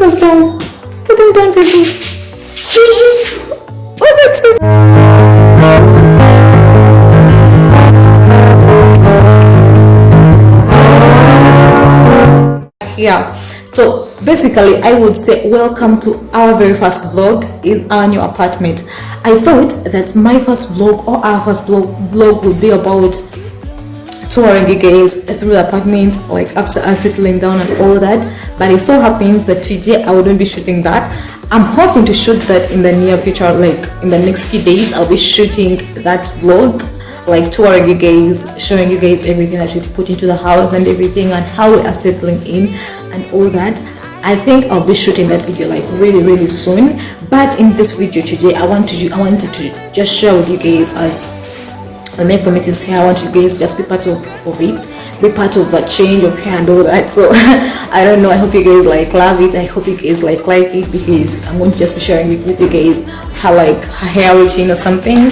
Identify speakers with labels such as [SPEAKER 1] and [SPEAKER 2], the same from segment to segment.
[SPEAKER 1] scissors down. Put them down, baby. Put the scissors. Yeah, so basically I would say welcome to our very first vlog in our new apartment. I thought that my first vlog or our first vlog would be about touring you guys through the apartment, like after us settling down and all that, but it so happens that today I wouldn't be shooting that. I'm hoping to shoot that in the near future, like in the next few days. I'll be shooting that vlog, like touring you guys, showing you guys everything that we've put into the house and everything and how we are settling in and all that. I think I'll be shooting that video like really soon. But in this video today, I wanted to just share with you guys, as I make promises here, I want you guys to just be part of it, be part of the change of hair and all that. So I don't know, I hope you guys like love it. I hope you guys like it, because I'm going to just be sharing it with you guys, her hair routine or something.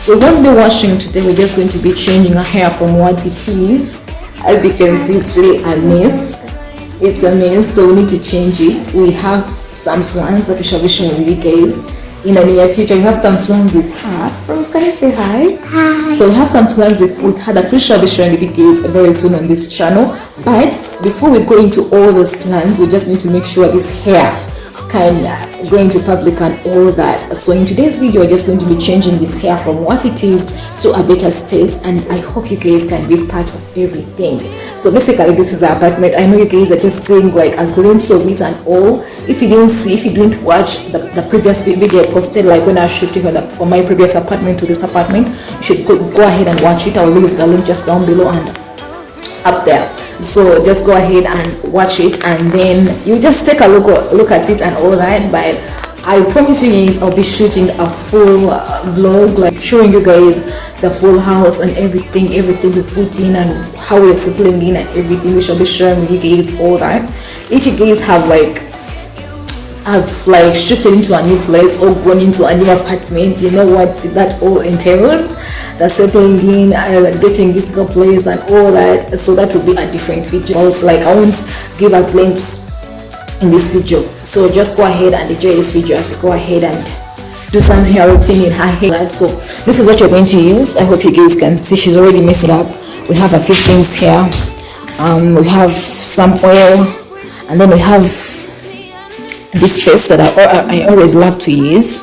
[SPEAKER 1] We won't be washing today, we're just going to be changing her hair from what it is. As you can see, it's really a mess. It's a mess, so we need to change it. We have some plans that we shall be sharing with you guys in the near future. We have some plans with her. Rose, can you say hi? Hi. So we have some plans with her that we shall be sharing with you guys very soon on this channel. But before we go into all those plans, we just need to make sure this hair can go into public and all that. So in today's video, we're just going to be changing this hair from what it is to a better state, and I hope you guys can be part of everything. So basically, this is our apartment. I know you guys are just seeing like a glimpse of it and all. If you didn't watch the previous video I posted, like when I was shifting from my previous apartment to this apartment, you should go ahead and watch it. I'll leave the link just down below and up there. So just go ahead and watch it, and then you just take a look at it and all that. But I promise you guys, I'll be shooting a full vlog, like showing you guys the full house and everything we put in and how we're settling in and everything. We shall be sharing with you guys all that. If you guys have shifted into a new place or gone into a new apartment, you know what that all entails, the settling in, getting this new place and all that. So that will be a different video. Like, I won't give a glimpse in this video, so just go ahead and enjoy this video as you go ahead and do some hair routine in her hair. So this is what you're going to use. I hope you guys can see she's already messed it up. We have a few things here. We have some oil, and then we have this paste that I always love to use.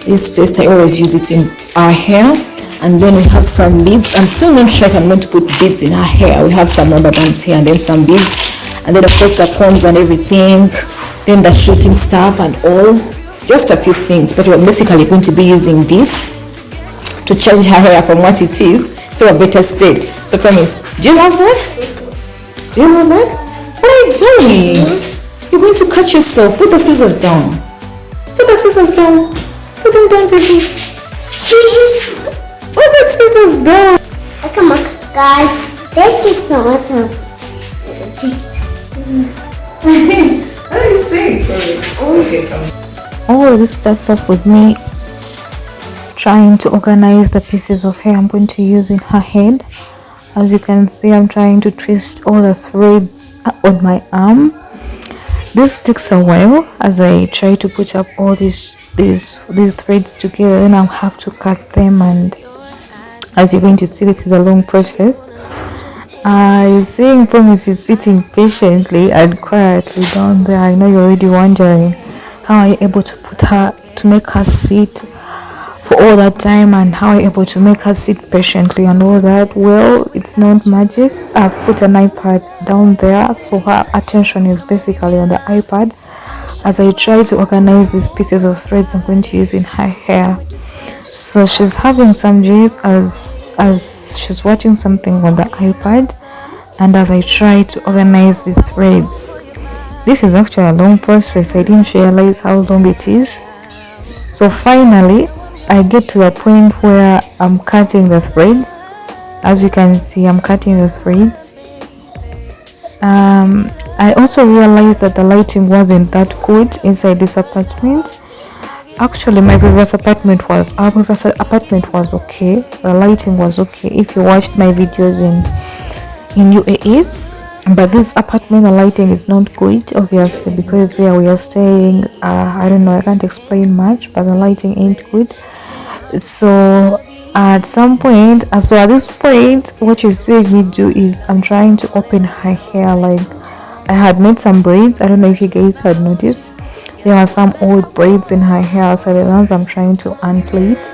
[SPEAKER 1] This paste, I always use it in our hair. And then we have some beads. I'm still not sure if I'm going to put beads in her hair. We have some rubber bands here, and then some beads, and then of course the combs and everything, then the shooting stuff and all, just a few things. But we're basically going to be using this to change her hair from what it is to a better state. So promise, do you love that? Do you love that? What are you doing? You're going to cut yourself. Put the scissors down. Put the scissors down. Put them down, baby. Put the scissors down.
[SPEAKER 2] Come on, guys. Thank you so much.
[SPEAKER 1] What are you saying? Okay, come.
[SPEAKER 3] All this starts off with me trying to organize the pieces of hair I'm going to use in her head. As you can see, I'm trying to twist all the threads on my arm. This takes a while as I try to put up all these threads together, and I'll have to cut them, and as you're going to see, this is a long process. Seeing Promise is sitting patiently and quietly down there. I know you're already wondering how are you able to make her sit for all that time, and how are you able to make her sit patiently and all that. Well, it's not magic. I've put an iPad down there, so her attention is basically on the iPad as I try to organize these pieces of threads I'm going to use in her hair. So she's having some dreams as she's watching something on the iPad, and as I try to organize the threads. This is actually a long process. I didn't realize how long it is. So finally I get to the point where I'm cutting the threads. As you can see, I'm cutting the threads. I also realized that the lighting wasn't that good inside this apartment. Actually, my previous apartment was okay. The lighting was okay. If you watched my videos in UAE, but this apartment, the lighting is not good, obviously, because where we are staying, I don't know, I can't explain much, but the lighting ain't good. So at some point, so at this point, what you see me do is I'm trying to open her hair. Like, I had made some braids. I don't know if you guys had noticed, there are some old braids in her hair, so the ones I'm trying to unplait.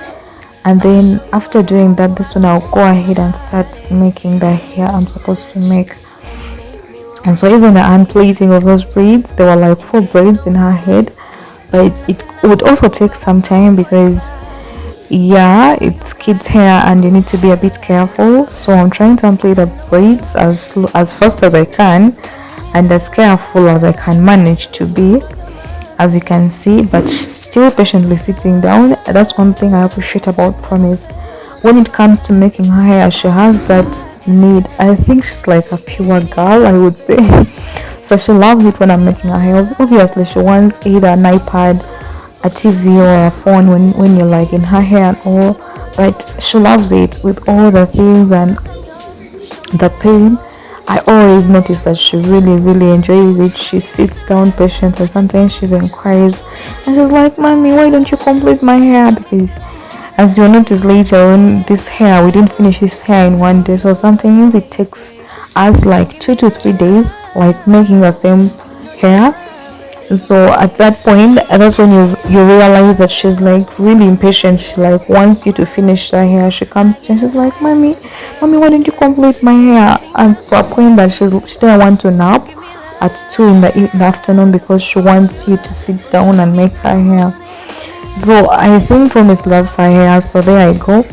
[SPEAKER 3] And then after doing that, this one I'll go ahead and start making the hair I'm supposed to make. And so even the unplaiting of those braids, there were like 4 braids in her head, but it would also take some time because yeah, it's kids hair and you need to be a bit careful. So I'm trying to unplait the braids as fast as I can and as careful as I can manage to be, as you can see, but still patiently sitting down. That's one thing I appreciate about Promise. When it comes to making her hair, she has that need. I think she's like a pure girl, I would say. So she loves it when I'm making her hair. Obviously she wants either an iPad, a TV, or a phone when you're like in her hair and all, but she loves it with all the things and the pain. I always notice that she really enjoys it. She sits down patiently. Sometimes she even cries and she's like, "Mommy, why don't you complete my hair?" Because as you'll notice later, when this hair, we didn't finish this hair in one day, so sometimes it takes us like 2 to 3 days, like making the same hair. So at that point, that's when you realize that she's like really impatient. She like wants you to finish her hair. She comes to you and she's like, mommy, why don't you complete my hair? And to a point that she doesn't want to nap at 2 in the afternoon because she wants you to sit down and make her hair. So I think Promise loves her hair. So there I go.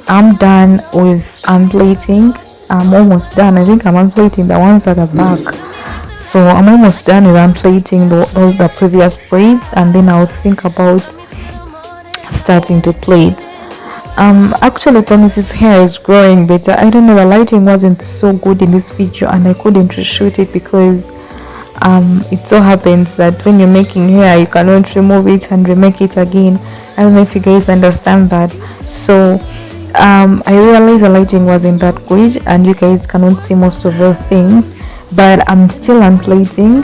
[SPEAKER 3] I'm done with unplaiting. I'm almost done. I think I'm unplaiting the ones at the back. So I'm almost done with unplaiting all the previous braids, and then I'll think about starting to plait. Actually Promise's hair is growing better. I don't know, the lighting wasn't so good in this video and I couldn't reshoot it because it so happens that when you're making hair you cannot remove it and remake it again. I don't know if you guys understand that. So I realized the lighting wasn't that good and you guys cannot see most of those things, but I'm still unplaiting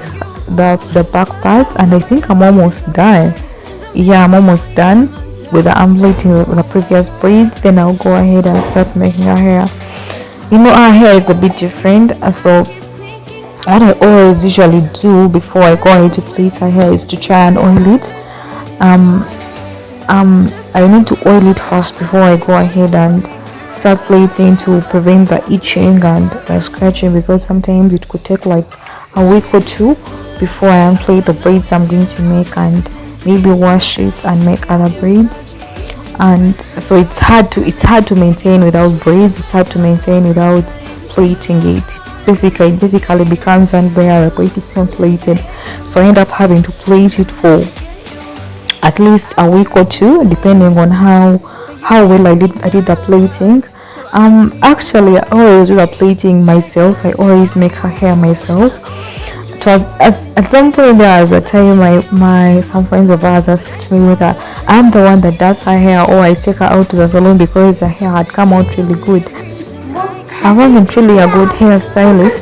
[SPEAKER 3] the back parts and I think I'm almost done. Yeah, I'm almost done with the unplaiting the previous braids. Then I'll go ahead and start making her hair. You know, her hair is a bit different, so what I always usually do before I go ahead to plait her hair is to try and oil it. I need to oil it first before I go ahead and start plaiting to prevent the itching and the scratching, because sometimes it could take like a week or 2 before I unplait the braids I'm going to make and maybe wash it and make other braids. And so it's hard to maintain without braids. It's hard to maintain without plaiting it. It basically becomes unbearable if it's not plaited. So I end up having to plait it for at least a week or 2, depending on how well I did the plaiting. Actually I always do the plaiting myself. I always make her hair myself. At some point there was a time some friends of ours asked me whether I'm the one that does her hair or I take her out to the salon because the hair had come out really good. I wasn't really a good hairstylist.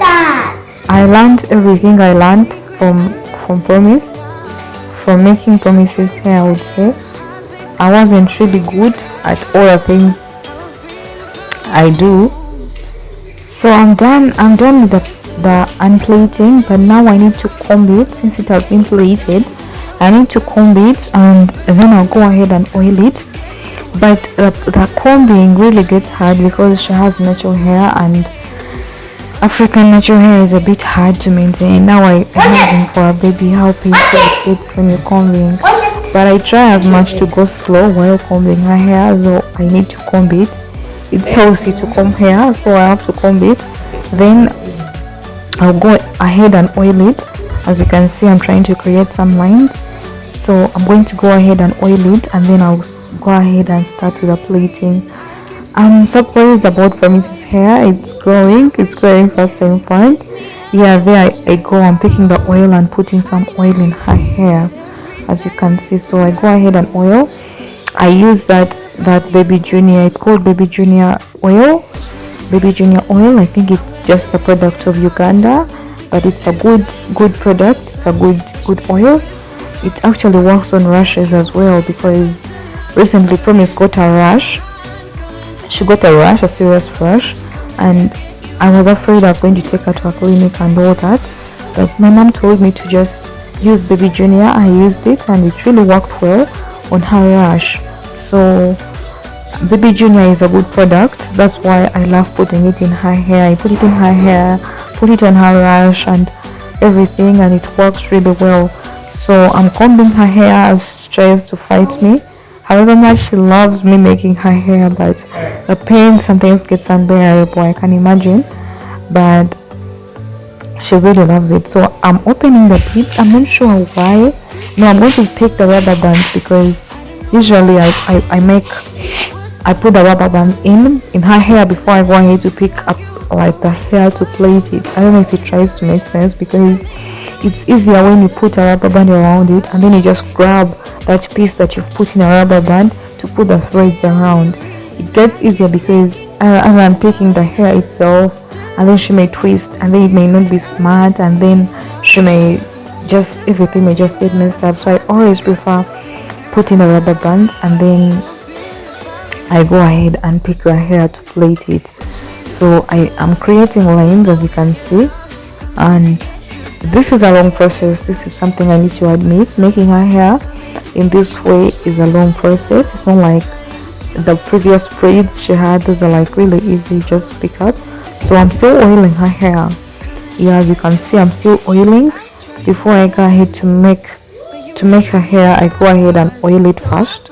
[SPEAKER 3] I learned everything I learned from Promise, from making Promise's hair, I would say. I wasn't really good at all the things I do. So I'm done with the unplaiting, but now I need to comb it. Since it has been plaited, I need to comb it and then I'll go ahead and oil it. But the combing really gets hard because she has natural hair and African natural hair is a bit hard to maintain. Now I'm having for a baby how painful it gets when you're combing, but I try as much to go slow while combing her hair, so I need to comb it. It's healthy to comb hair, so I have to comb it. Then I'll go ahead and oil it. As you can see, I'm trying to create some lines, so I'm going to go ahead and oil it and then I'll go ahead and start with the plaiting. I'm surprised about Promise's hair. It's growing faster in front. Yeah, there I go. I'm taking the oil and putting some oil in her hair, as you can see. So I go ahead and oil. I use that Baby Junior. It's called Baby Junior oil. Baby Junior oil. I think it's just a product of Uganda, but it's a good product. It's a good oil. It actually works on rashes as well, because recently Promise got a rash. She got a rash, a serious rash, and I was afraid I was going to take her to a clinic and all that, but my mom told me to just use Baby Junior. I used it and it really worked well on her rash. So Baby Junior is a good product. That's why I love putting it in her hair. I put it in her hair, put it on her rash and everything, and it works really well. So I'm combing her hair as she tries to fight me. However much she loves me making her hair, but the pain sometimes gets unbearable, I can imagine. But she really loves it. So I'm opening the beads. I'm not sure why. No, I'm going to pick the rubber bands, because usually I put the rubber bands in her hair before I go ahead to pick up like the hair to plait it. I don't know if it tries to make sense, because it's easier when you put a rubber band around it and then you just grab that piece that you've put in a rubber band to put the threads around. It gets easier, because as I'm picking the hair itself, and then she may twist and then it may not be smart, and then she may just, everything may just get messed up. So I always prefer putting the rubber bands and then I go ahead and pick the hair to plait it. So I am creating lines, as you can see, and this is a long process. This is something I need to admit. Making her hair in this way is a long process. It's not like the previous braids she had. Those are like really easy, just pick up. So I'm still oiling her hair. Yeah, as you can see, I'm still oiling. Before I go ahead to make her hair, I go ahead and oil it first.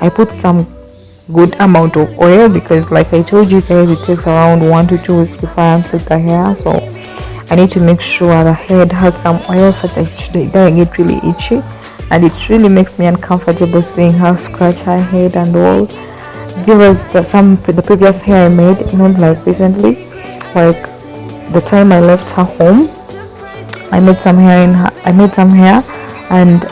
[SPEAKER 3] I put some good amount of oil, because like I told you guys, it takes around 1 to 2 weeks before I unplait the hair. So I need to make sure the head has some oil so that it doesn't get really itchy, and it really makes me uncomfortable seeing her scratch her head and all. There was the previous hair I made, not like recently, like the time I left her home. I made some hair and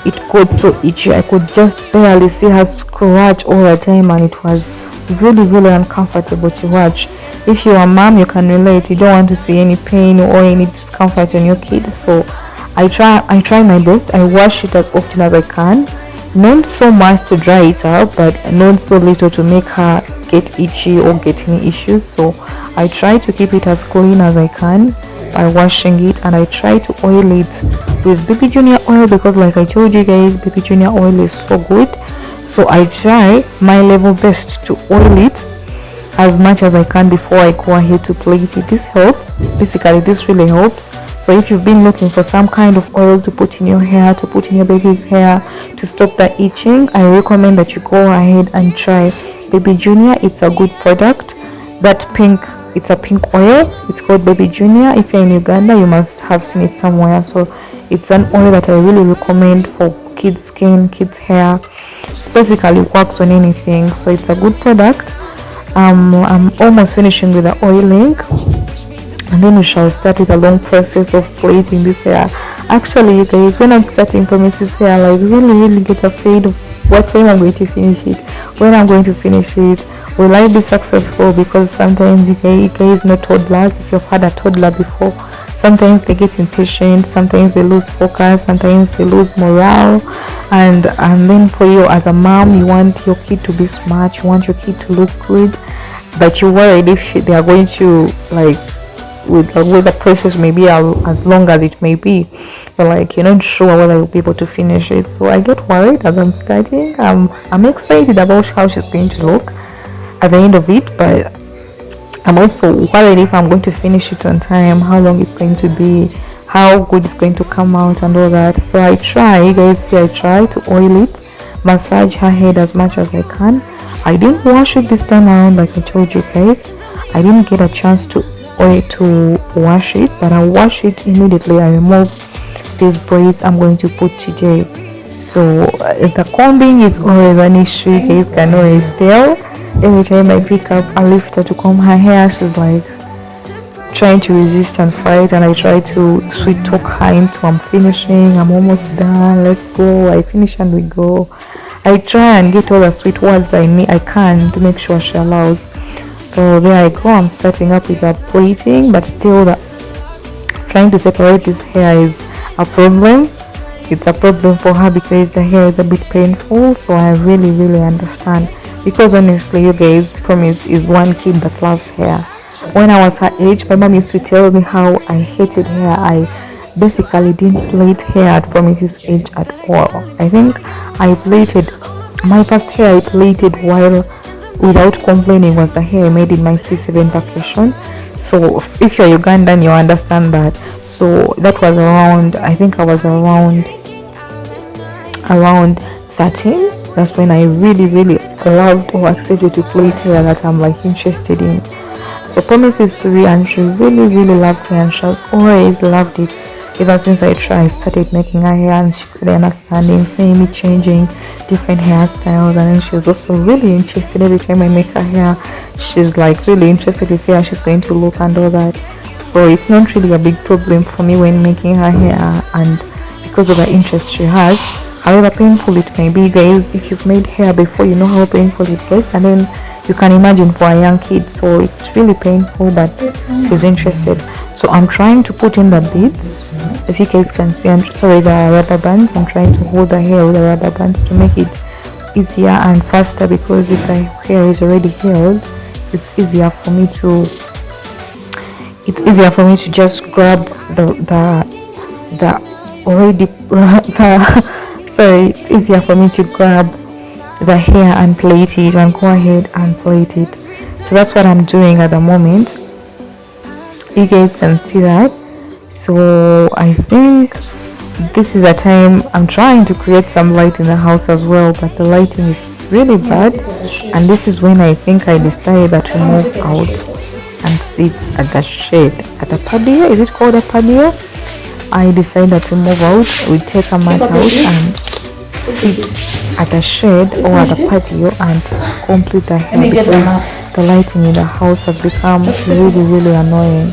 [SPEAKER 3] it got so itchy. I could just barely see her scratch all the time, and it was really uncomfortable to watch. If you're a mom, you can relate. You don't want to see any pain or any discomfort in your kid. So I try my best. I wash it as often as I can, not so much to dry it out, but not so little to make her get itchy or get any issues. So I try to keep it as clean as I can by washing it, and I try to oil it with Baby Junior oil, because like I told you guys, Baby Junior oil is so good. So I try my level best to oil it as much as I can before I go ahead to plait it. This helps. Basically, this really helps. So if you've been looking for some kind of oil to put in your hair, to put in your baby's hair to stop the itching, I recommend that you go ahead and try Baby Junior. It's a good product. That pink, it's a pink oil. It's called Baby Junior. If you're in Uganda, you must have seen it somewhere. So it's an oil that I really recommend for kids' skin, kids' hair. It basically works on anything. So it's a good product. I'm almost finishing with the oiling, and then we shall start with a long process of plaiting this hair. Actually, you guys, when I'm starting Promise's hair, like really get afraid of what time I'm going to finish it, when I'm going to finish it, will I be successful? Because sometimes you guys know toddlers. If you've had a toddler before, sometimes they get impatient, sometimes they lose focus, sometimes they lose morale, and then for you as a mom, you want your kid to be smart, you want your kid to look good, but you're worried if they are going to, like, with the process may be as long as it may be, but like you're not sure whether you'll be able to finish it. So I get worried as I'm starting. I'm excited about how she's going to look at the end of it, but I'm also worried if I'm going to finish it on time, how long it's going to be, how good it's going to come out and all that. So I try, you guys see, I try to oil it, massage her head as much as I can. I didn't wash it this time around, like I told you guys. I didn't get a chance to wash it, but I wash it immediately. I remove these braids I'm going to put today. So the combing is always an issue, you guys can always tell. Every time I pick up a lifter to comb her hair, she's like trying to resist and fight, and I try to sweet talk her into I'm finishing, I'm almost done, let's go. I finish and we go. I try and get all the sweet words I can to make sure she allows. So there I go, I'm starting up with the plaiting, but still trying to separate this hair is a problem. It's a problem for her because the hair is a bit painful, so I really understand, because honestly you guys, Promise is one kid that loves hair. When I was her age, my mom used to tell me how I hated hair. I basically didn't plait hair at Promise's age at all. I think I plaited my first hair I plaited while without complaining was the hair I made in my C7 vacation. So if you're Ugandan, you understand that. So that was around, I think I was around 13. That's when I really loved or accepted to plait hair that I'm like interested in. So Promise is 3 and she really loves hair, and she's always loved it ever since I started making her hair, and she's really understanding, seeing me changing different hairstyles, and then she's also really interested every time I make her hair. She's like really interested to see how she's going to look and all that. So it's not really a big problem for me when making her hair, and because of the interest she has. However painful it may be, guys, if you've made hair before, you know how painful it gets, and then you can imagine for a young kid. So it's really painful, but she's interested. So I'm trying to put in the beads. As you guys can see, the rubber bands. I'm trying to hold the hair with the rubber bands to make it easier and faster, because if the hair is already held, it's easier for me to just grab it's easier for me to grab the hair and plait it and go ahead and plait it. So that's what I'm doing at the moment. You guys can see that. So I think this is a time I'm trying to create some light in the house as well, but the lighting is really bad, and this is when I think I decided that to move out and sit at the shade, at the patio. Is it called a patio? I decided to move out. We take a mat out and sit at the shade or at the patio and complete the hair, because the lighting in the house has become really annoying.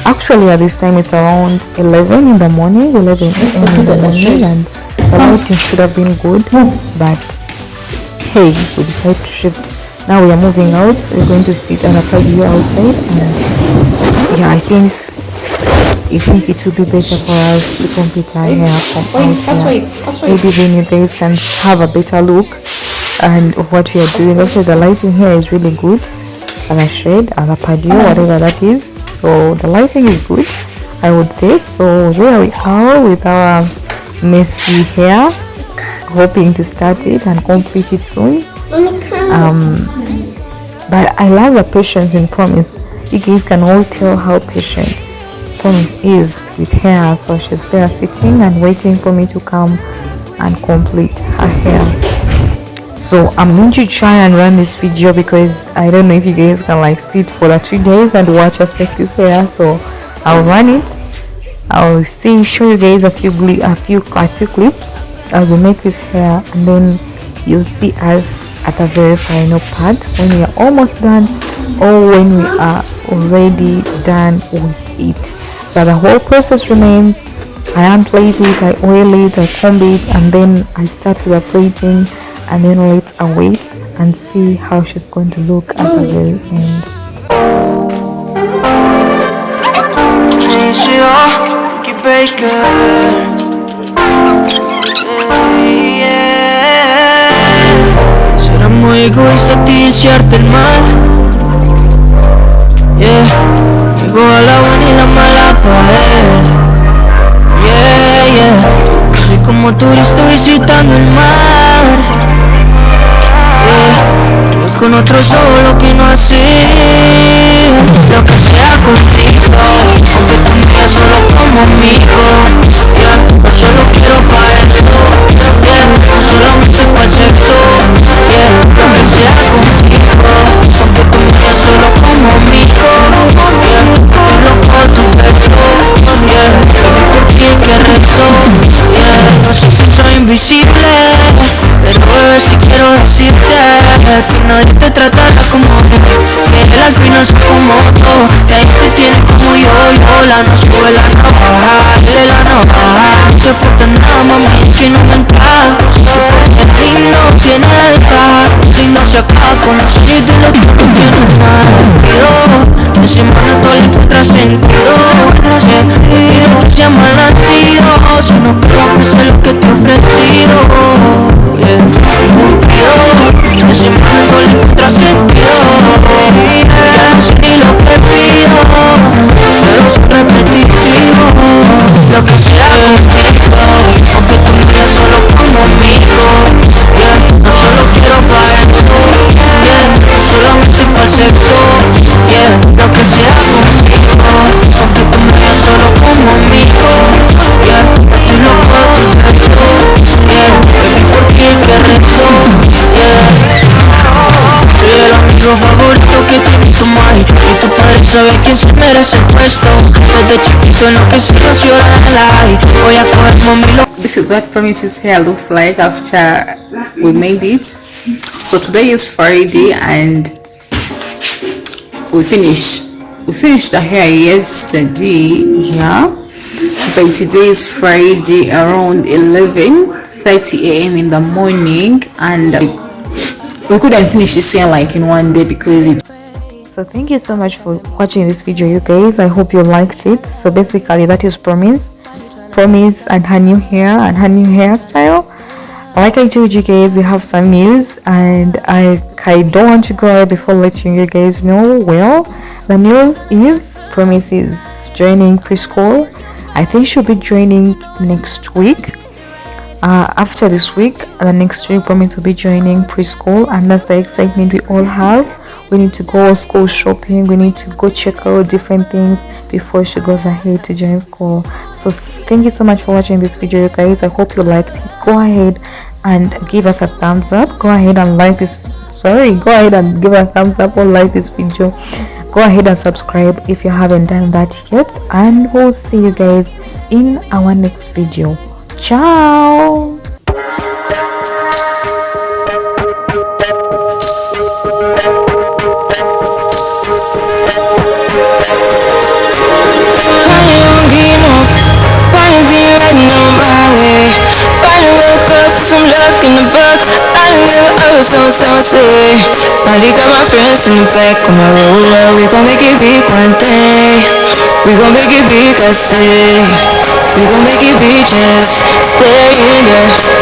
[SPEAKER 3] Actually at this time it's around 11 in the morning, 11 a.m. in the morning, and the lighting should have been good, but hey, we decided to shift. Now we are moving out, so we're going to sit at a patio outside, and yeah, I think it would be better for us to complete our hair from outside. Maybe then you guys can have a better look and of what we are doing. Also the lighting here is really good, and a shade and a patio, whatever that is. So the lighting is good, I would say. So there we are with our messy hair, hoping to start it and complete it soon. But I love the patience in Promise. You guys can all tell how patient Promise is with hair. So she's there sitting and waiting for me to come and complete her hair. So I'm going to try and run this video, because I don't know if you guys can like sit for the 2 days and watch us make this hair. So I'll run it. I'll show you guys a few clips as we make this hair, and then you'll see us at the very final part when we are almost done, or when we are already done with it. But the whole process remains. I unplait it, I oil it, I comb it, and then I start with the plaiting, and then let's await and see how she's going to look at the very end.
[SPEAKER 4] Será muy egoísta a ti desearte el mal. Digo a la buena y la mala para él. Soy como turista visitando el mar. Con otro solo que no hace lo que sea contigo, aunque tú me veas solo como amigo. No solo quiero pa' esto, no solamente pa' el sexo. Lo que sea contigo, aunque tú me veas solo como amigo. Estoy loco tu sexo, baby, por ti que rezo. No sé si soy invisible, pero bebé, si quiero decirte que nadie te tratará como que él al final se como todo, que ahí te tiene como yo, la no sube la navaja, dale la navaja, no te importa nada, mami, es que no me encaja, que lindo tiene el lindo se acaba con los años de lo que no tiene nada. Ese momento le encuentra sentido, y no que sea mal nacido, sino que ofrece lo que te he ofrecido, ese momento le encuentra sentido, ya no sé ni lo que pido, pero soy repetitivo, lo que sea contigo, aunque tú me veas solo como amigo, no solo quiero para esto, no solamente para el sexo, lo que sea contigo, aunque tú me veas solo como amigo, estoy loco de tu sexo, baby por ti que rezo, soy el amigo favorito que tiene tu mãe, y tu padre sabe quién se merece el puesto, desde chiquito enloquecidos llorarla, y voy a coger mami.
[SPEAKER 1] This is what Promise's hair looks like after we made it. So today is Friday and we finished the hair yesterday, but today is Friday around 11:30 a.m. in the morning, and we couldn't finish this hair like in one day because it.
[SPEAKER 3] So thank you so much for watching this video, you guys. I hope you liked it. So basically that is Promise and her new hair and her new hairstyle. Like I told you guys, we have some news, and I don't want to go ahead before letting you guys know. Well, the news is Promise is joining preschool. I think she'll be joining next week. After this week, the next week Promise will be joining preschool, and that's the excitement we all have. We need to go school shopping, we need to go check out different things before she goes ahead to join school. So thank you so much for watching this video, you guys. I hope you liked it. Go ahead and give us a thumbs up. Go ahead and like this. Go ahead and give a thumbs up or like this video. Go ahead and subscribe if you haven't done that yet, and we'll see you guys in our next video. Ciao.
[SPEAKER 4] Some luck in the book, I done give it up, so say. Finally got my friends in the back of my roller. We gon' make it big one day. We gon' make it big, I say. We gon' make it big, just stay in there.